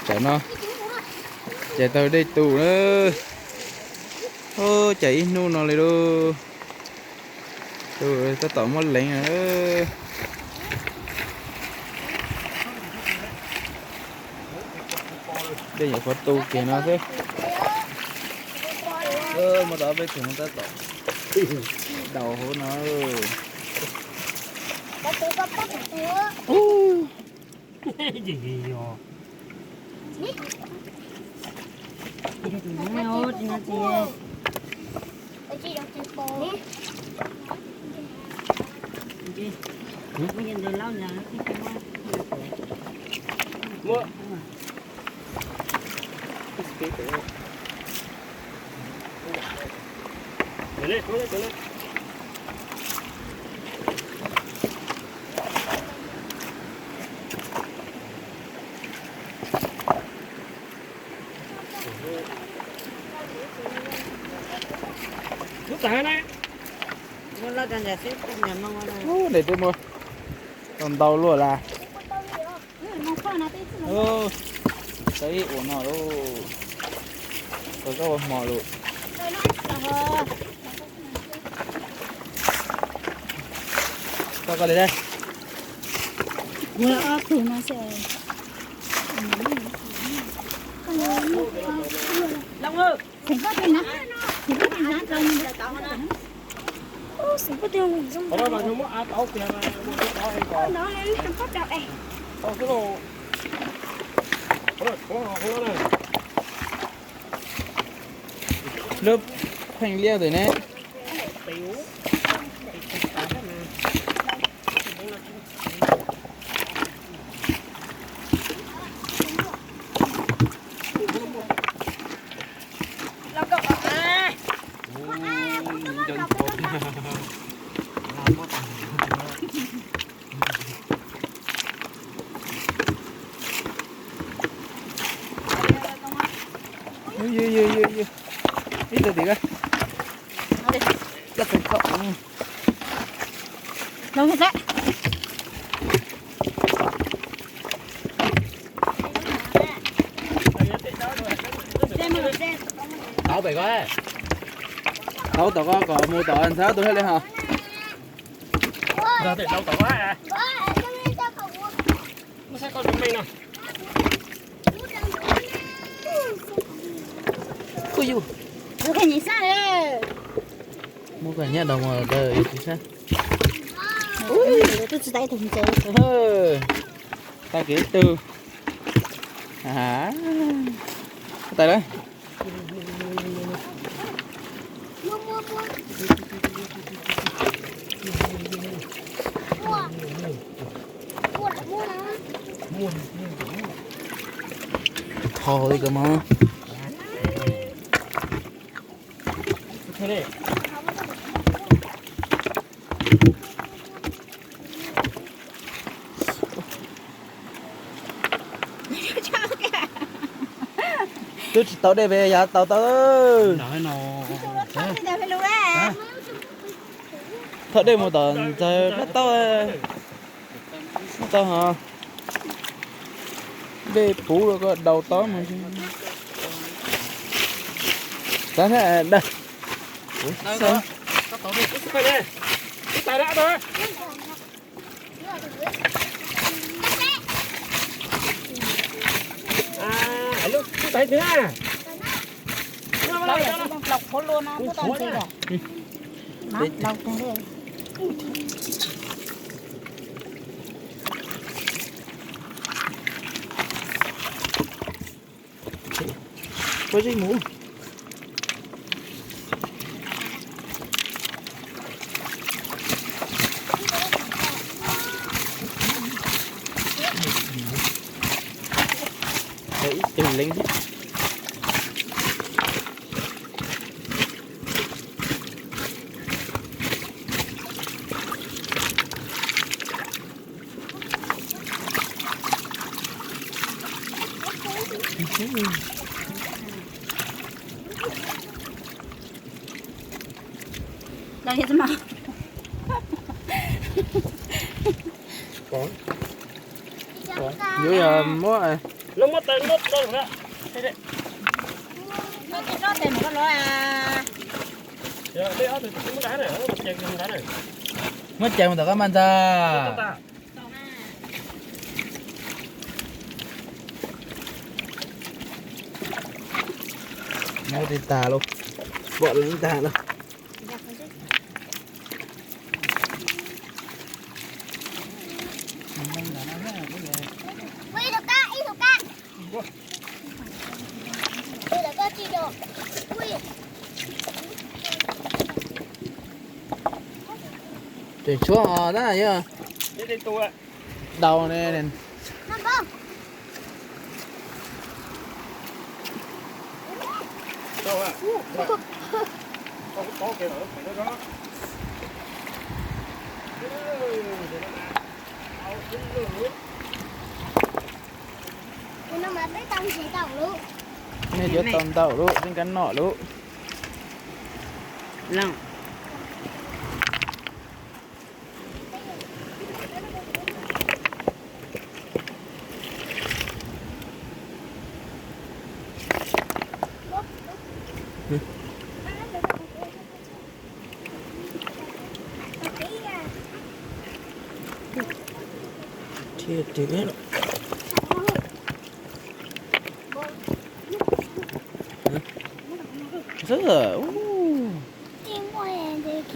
chạy nó chạy tới đây tù nữa ô chạy nu nó lại đô tao tỏ mất lạnh nữa đây là có tu kìa nó thế mà đó với chúng ta tỏ đầu hố nó gì rồi Mày ơi, chị chị. Bây giờ để lâu nhà mua lên lúc tại này nó là cái nhà xếp trong nhà mong nó để tôi mua còn tàu luôn là thấy uống nó đâu có cái mò luôn tao có đây đây vừa thì nó sẽ Long ơi thành có tiền lắm thì có tiền lắm rồi sẽ có tiền dùng ở đó là không có ai tao tiền này đó hay còn nó lên trong pháp đạo này tao cái đồ không này lớp thành liêu rồi nè ít rồi tí coi rất thành công đâu hết đấy tao phải coi tao có mua tao ăn sao tôi hết lên hả giờ thì đâu tao quá à nó sẽ có chúng mình nào ui dồi được cái gì sao đấy mua cả nhà đồng ở đời thì sao ui tôi chỉ tay thùng chơi ta kỹ từ tại đây thôi cơ mà thế đi tôi tao đây về nhà tao nói nó thật đây một tờ trời đất tao hả về phủ rồi có đầu tó mà đó thế đây sao phải đi tại đã thôi lúc tại thế lọc khốn luôn á tôi toàn chơi à lọc cái này có gì mũ đấy tìm lính đây thì mà có dưới múa này nó mất tay mất đây rồi đấy nó cái nó tiền một cái à giờ đây ở từ cái đá này ở mặt chèn cái đá này mất chạy một tờ cá man ra ta nó đi tà luôn vợ lên tà luôn Ui được cá, ít được cá. Ui được cá chi được. Ui. chạy xuống đó là chứ đi tua đầu này nè Năm bông. đâu à có kia nữa phải nó đó Nó mà tới tông gì tông luôn. nghe chưa tầm tàu luôn trên cánh nọ luôn Lòng. thiệt thiệt hết rồi rất là